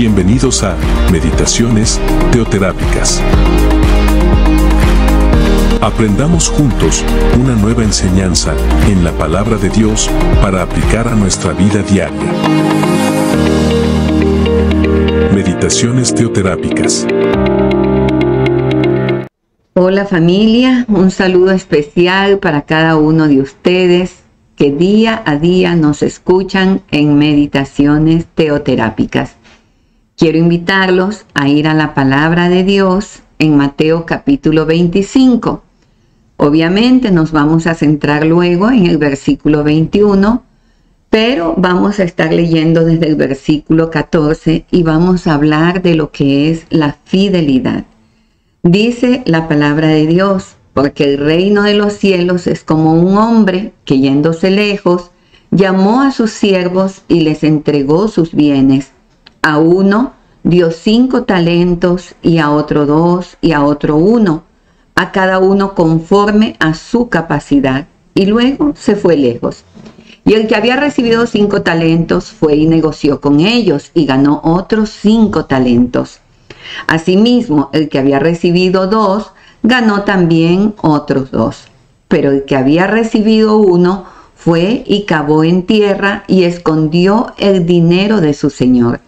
Bienvenidos a Meditaciones Teoterápicas. Aprendamos juntos una nueva enseñanza en la palabra de Dios para aplicar a nuestra vida diaria. Meditaciones Teoterápicas. Hola familia, un saludo especial para cada uno de ustedes que día a día nos escuchan en Meditaciones Teoterápicas. Quiero invitarlos a ir a la palabra de Dios en Mateo capítulo 25. Obviamente nos vamos a centrar luego en el versículo 21, pero vamos a estar leyendo desde el versículo 14 y vamos a hablar de lo que es la fidelidad. Dice la palabra de Dios: porque el reino de los cielos es como un hombre que, yéndose lejos, llamó a sus siervos y les entregó sus bienes. A uno dio 5 talentos, y a otro 2, y a otro 1, a cada uno conforme a su capacidad, y luego se fue lejos. Y el que había recibido 5 talentos fue y negoció con ellos, y ganó otros 5 talentos. Asimismo, el que había recibido 2, ganó también otros 2. Pero el que había recibido 1 fue y cavó en tierra y escondió el dinero de su señor.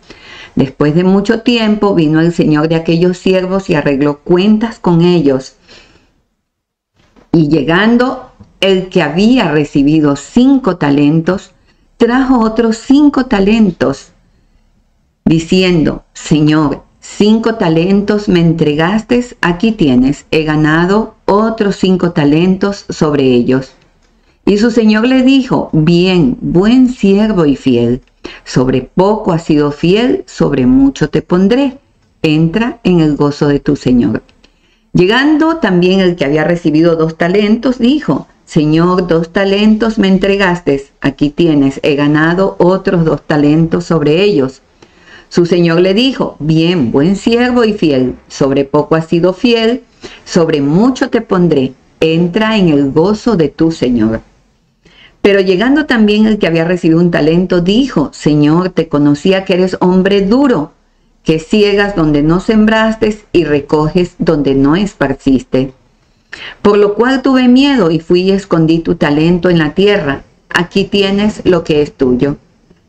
Después de mucho tiempo vino el señor de aquellos siervos y arregló cuentas con ellos. Y llegando el que había recibido 5 talentos, trajo otros 5 talentos, diciendo: Señor, 5 talentos me entregaste, aquí tienes, he ganado otros 5 talentos sobre ellos. Y su señor le dijo: bien, buen siervo y fiel. Sobre poco has sido fiel, sobre mucho te pondré. Entra en el gozo de tu señor. Llegando también el que había recibido 2 talentos, dijo: Señor, 2 talentos me entregaste, aquí tienes, he ganado otros 2 talentos sobre ellos. Su señor le dijo: bien, buen siervo y fiel, sobre poco has sido fiel, sobre mucho te pondré. Entra en el gozo de tu señor. Pero llegando también el que había recibido 1 talento, dijo: Señor, te conocía que eres hombre duro, que ciegas donde no sembraste y recoges donde no esparciste. Por lo cual tuve miedo y fui y escondí tu talento en la tierra. Aquí tienes lo que es tuyo.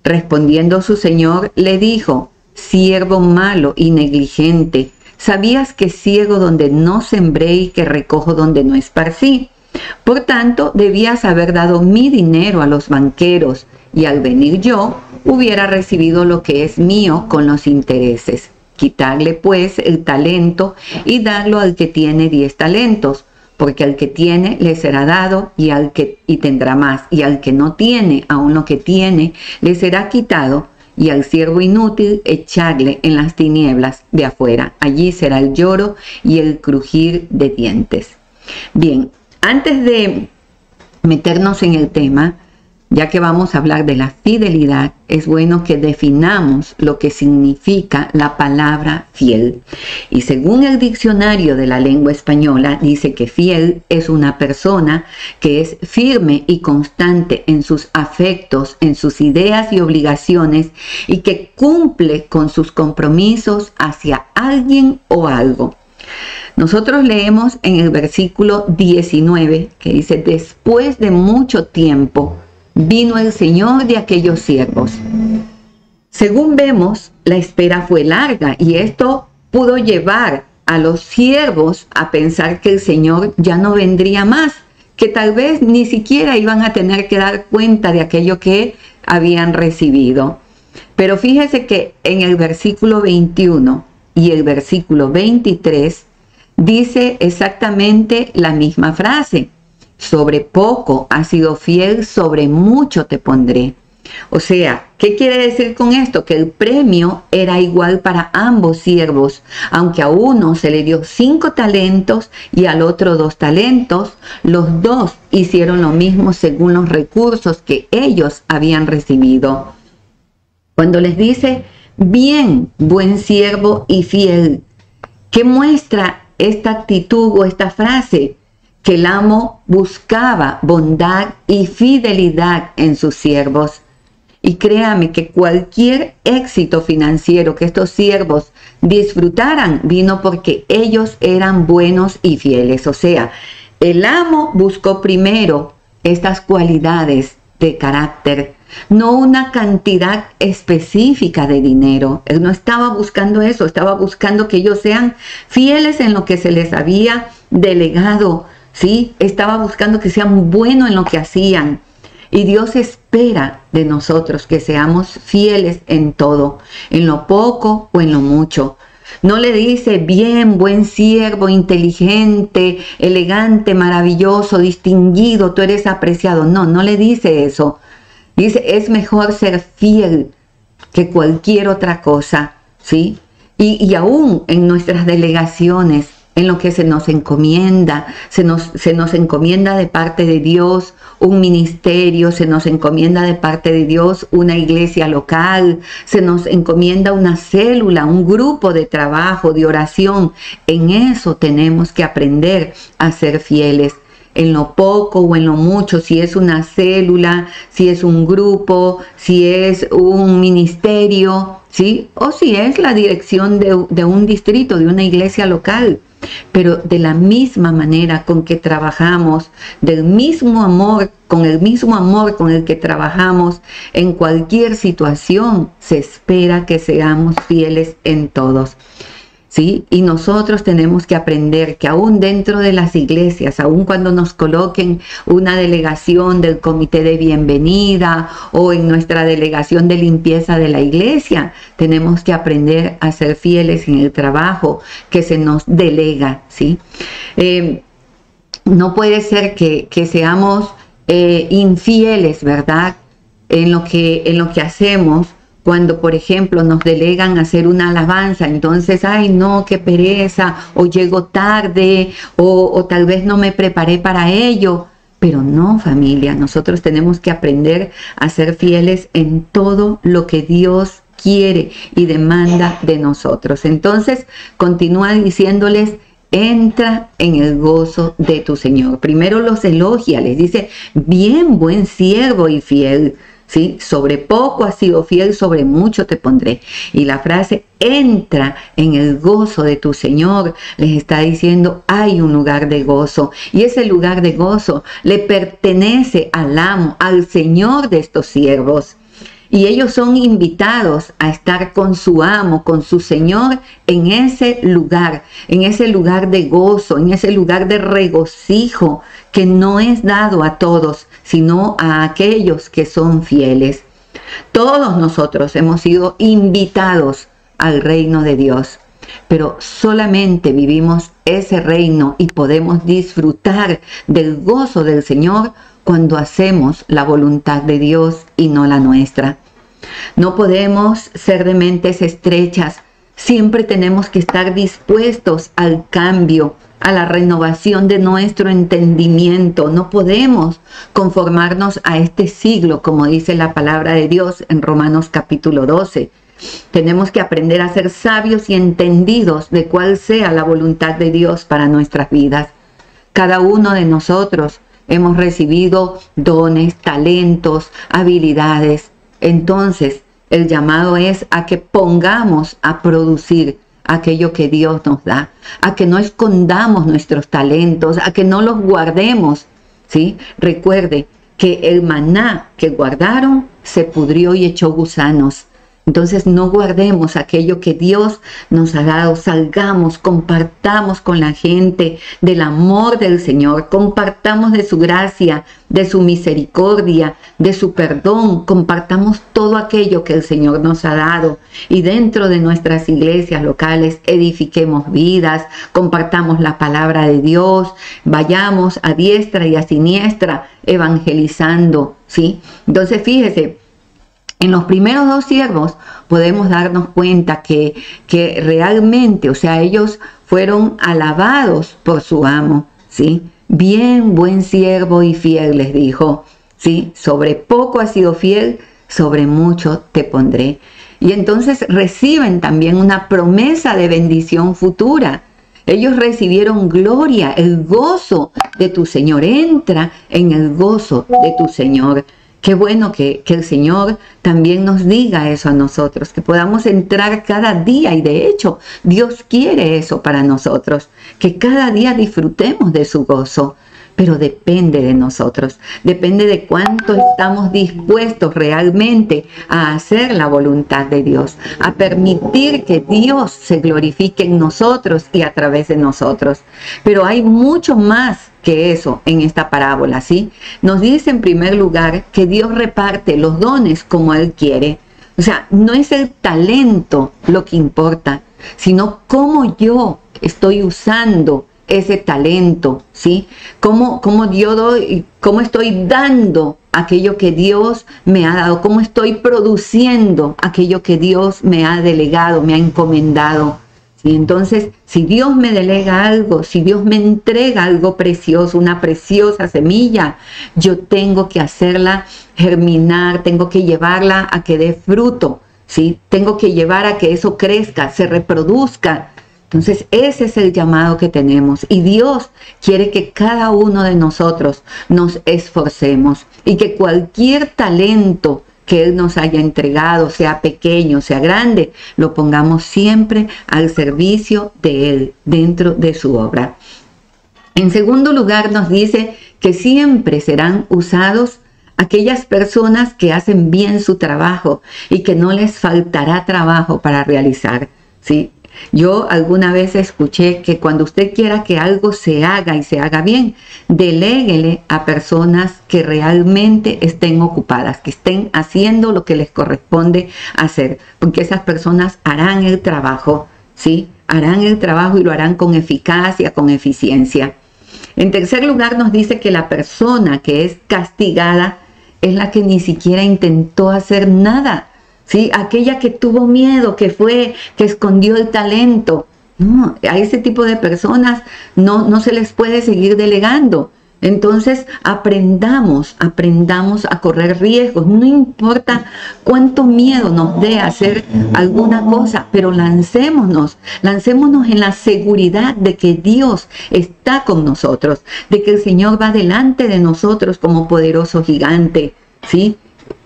Respondiendo su señor, le dijo: siervo malo y negligente, ¿sabías que ciego donde no sembré y que recojo donde no esparcí? Por tanto, debías haber dado mi dinero a los banqueros, y al venir yo, hubiera recibido lo que es mío con los intereses. Quitarle pues el talento y darlo al que tiene 10 talentos, porque al que tiene le será dado y tendrá más, y al que no tiene, aun lo que tiene, le será quitado, y al siervo inútil echarle en las tinieblas de afuera. Allí será el lloro y el crujir de dientes. Bien, antes de meternos en el tema, ya que vamos a hablar de la fidelidad, es bueno que definamos lo que significa la palabra fiel. Y según el diccionario de la lengua española, dice que fiel es una persona que es firme y constante en sus afectos, en sus ideas y obligaciones, y que cumple con sus compromisos hacia alguien o algo. Nosotros leemos en el versículo 19 que dice: después de mucho tiempo vino el señor de aquellos siervos. Según vemos, la espera fue larga y esto pudo llevar a los siervos a pensar que el señor ya no vendría más, que tal vez ni siquiera iban a tener que dar cuenta de aquello que habían recibido. Pero fíjese que en el versículo 21 y el versículo 23 dice exactamente la misma frase: sobre poco has sido fiel, sobre mucho te pondré. O sea, ¿qué quiere decir con esto? Que el premio era igual para ambos siervos, aunque a uno se le dio 5 talentos y al otro 2 talentos, los dos hicieron lo mismo según los recursos que ellos habían recibido. Cuando les dice: bien, buen siervo y fiel, ¿qué muestra esta actitud o esta frase? Que el amo buscaba bondad y fidelidad en sus siervos. Y créame que cualquier éxito financiero que estos siervos disfrutaran vino porque ellos eran buenos y fieles. O sea, el amo buscó primero estas cualidades de carácter, no una cantidad específica de dinero. Él no estaba buscando eso, estaba buscando que ellos sean fieles en lo que se les había delegado, ¿sí? Estaba buscando que sean buenos en lo que hacían. Y Dios espera de nosotros que seamos fieles en todo, en lo poco o en lo mucho. No le dice, bien, buen siervo, inteligente, elegante, maravilloso, distinguido, tú eres apreciado. No, no le dice eso. Dice, es mejor ser fiel que cualquier otra cosa, ¿sí? Y aún en nuestras delegaciones, en lo que se nos encomienda, se nos encomienda de parte de Dios un ministerio, se nos encomienda de parte de Dios una iglesia local, se nos encomienda una célula, un grupo de trabajo, de oración. En eso tenemos que aprender a ser fieles, en lo poco o en lo mucho, si es una célula, si es un grupo, si es un ministerio, ¿sí? O si es la dirección de un distrito, de una iglesia local. Pero de la misma manera con que trabajamos, del mismo amor, con el mismo amor con el que trabajamos en cualquier situación, se espera que seamos fieles en todos, ¿sí? Y nosotros tenemos que aprender que aún dentro de las iglesias, aún cuando nos coloquen una delegación del comité de bienvenida o en nuestra delegación de limpieza de la iglesia, tenemos que aprender a ser fieles en el trabajo que se nos delega, ¿sí? No puede ser que seamos infieles, ¿verdad? En lo que hacemos. Cuando, por ejemplo, nos delegan hacer una alabanza, entonces, ay, no, qué pereza, o llego tarde, o tal vez no me preparé para ello. Pero no, familia, nosotros tenemos que aprender a ser fieles en todo lo que Dios quiere y demanda de nosotros. Entonces, continúa diciéndoles, entra en el gozo de tu Señor. Primero los elogia, les dice, bien, buen siervo y fiel. ¿Sí? Sobre poco has sido fiel, sobre mucho te pondré. Y la frase, entra en el gozo de tu Señor, les está diciendo, hay un lugar de gozo. Y ese lugar de gozo le pertenece al amo, al Señor de estos siervos. Y ellos son invitados a estar con su amo, con su Señor, en ese lugar de gozo, en ese lugar de regocijo, que no es dado a todos, sino a aquellos que son fieles. Todos nosotros hemos sido invitados al reino de Dios, pero solamente vivimos ese reino y podemos disfrutar del gozo del Señor cuando hacemos la voluntad de Dios y no la nuestra. No podemos ser de mentes estrechas. Siempre tenemos que estar dispuestos al cambio, a la renovación de nuestro entendimiento. No podemos conformarnos a este siglo, como dice la palabra de Dios en Romanos capítulo 12. Tenemos que aprender a ser sabios y entendidos de cuál sea la voluntad de Dios para nuestras vidas. Cada uno de nosotros hemos recibido dones, talentos, habilidades. Entonces, el llamado es a que pongamos a producir aquello que Dios nos da, a que no escondamos nuestros talentos, a que no los guardemos, ¿sí? Recuerde que el maná que guardaron se pudrió y echó gusanos. Entonces no guardemos aquello que Dios nos ha dado, salgamos, compartamos con la gente del amor del Señor, compartamos de su gracia, de su misericordia, de su perdón, compartamos todo aquello que el Señor nos ha dado y dentro de nuestras iglesias locales edifiquemos vidas, compartamos la palabra de Dios, vayamos a diestra y a siniestra evangelizando, ¿sí? Entonces fíjese, en los primeros dos siervos podemos darnos cuenta que realmente, o sea, ellos fueron alabados por su amo, ¿sí? Bien, buen siervo y fiel, les dijo, ¿sí? Sobre poco has sido fiel, sobre mucho te pondré. Y entonces reciben también una promesa de bendición futura. Ellos recibieron gloria, el gozo de tu Señor. Entra en el gozo de tu Señor. Qué bueno que el Señor también nos diga eso a nosotros, que podamos entrar cada día, y de hecho Dios quiere eso para nosotros, que cada día disfrutemos de su gozo. Pero depende de nosotros, depende de cuánto estamos dispuestos realmente a hacer la voluntad de Dios, a permitir que Dios se glorifique en nosotros y a través de nosotros. Pero hay mucho más que eso en esta parábola, ¿sí? Nos dice en primer lugar que Dios reparte los dones como Él quiere. O sea, no es el talento lo que importa, sino cómo yo estoy usando ese talento, ¿sí? Cómo estoy dando aquello que Dios me ha dado, cómo estoy produciendo aquello que Dios me ha delegado, me ha encomendado, ¿sí? Entonces, si Dios me delega algo, si Dios me entrega algo precioso, una preciosa semilla, yo tengo que hacerla germinar, tengo que llevarla a que dé fruto, ¿sí? Tengo que llevar a que eso crezca, se reproduzca. Entonces ese es el llamado que tenemos, y Dios quiere que cada uno de nosotros nos esforcemos y que cualquier talento que Él nos haya entregado, sea pequeño, sea grande, lo pongamos siempre al servicio de Él, dentro de su obra. En segundo lugar, nos dice que siempre serán usados aquellas personas que hacen bien su trabajo y que no les faltará trabajo para realizar, ¿sí? Yo alguna vez escuché que cuando usted quiera que algo se haga y se haga bien, deléguele a personas que realmente estén ocupadas, que estén haciendo lo que les corresponde hacer, porque esas personas harán el trabajo, ¿sí? Harán el trabajo y lo harán con eficacia, con eficiencia. En tercer lugar, nos dice que la persona que es castigada es la que ni siquiera intentó hacer nada. ¿Sí? Aquella que tuvo miedo, que escondió el talento. No, a ese tipo de personas no se les puede seguir delegando. Entonces aprendamos a correr riesgos. No importa cuánto miedo nos dé hacer alguna cosa, pero lancémonos en la seguridad de que Dios está con nosotros, de que el Señor va delante de nosotros como poderoso gigante, ¿sí?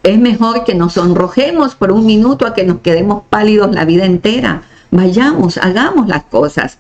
Es mejor que nos sonrojemos por un minuto a que nos quedemos pálidos la vida entera. Vayamos, hagamos las cosas.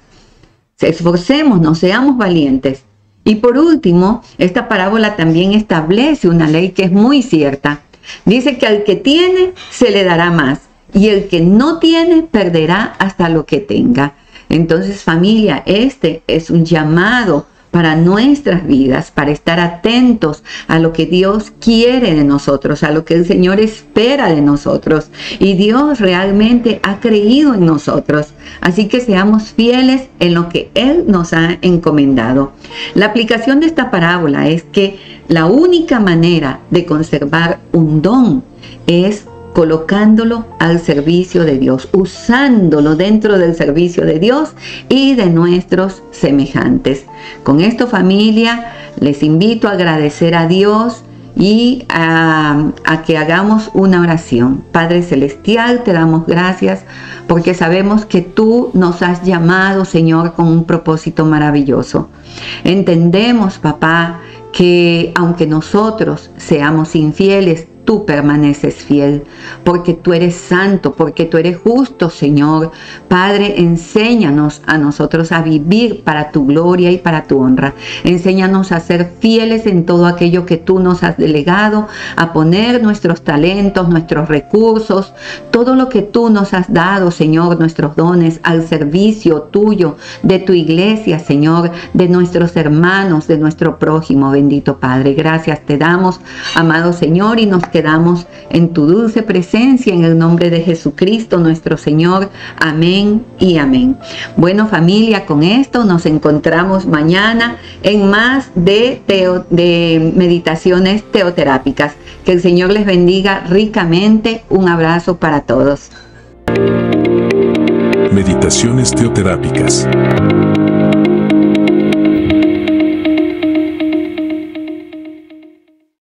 Esforcémonos, seamos valientes. Y por último, esta parábola también establece una ley que es muy cierta. Dice que al que tiene se le dará más, y el que no tiene perderá hasta lo que tenga. Entonces, familia, este es un llamado para nuestras vidas, para estar atentos a lo que Dios quiere de nosotros, a lo que el Señor espera de nosotros. Y Dios realmente ha creído en nosotros. Así que seamos fieles en lo que Él nos ha encomendado. La aplicación de esta parábola es que la única manera de conservar un don es colocándolo al servicio de Dios, usándolo dentro del servicio de Dios y de nuestros semejantes. Con esto, familia, les invito a agradecer a Dios y a que hagamos una oración. Padre Celestial, te damos gracias porque sabemos que tú nos has llamado, Señor, con un propósito maravilloso. Entendemos, papá, que aunque nosotros seamos infieles, tú permaneces fiel, porque tú eres santo, porque tú eres justo, Señor. Padre, enséñanos a nosotros a vivir para tu gloria y para tu honra. Enséñanos a ser fieles en todo aquello que tú nos has delegado, a poner nuestros talentos, nuestros recursos, todo lo que tú nos has dado, Señor, nuestros dones, al servicio tuyo, de tu iglesia, Señor, de nuestros hermanos, de nuestro prójimo, bendito Padre. Gracias te damos, amado Señor, y nos quedamos en tu dulce presencia, en el nombre de Jesucristo nuestro Señor. Amén y amén. Bueno, familia, con esto nos encontramos mañana en más de meditaciones teoterápicas. Que el Señor les bendiga ricamente. Un abrazo para todos. Meditaciones teoterápicas.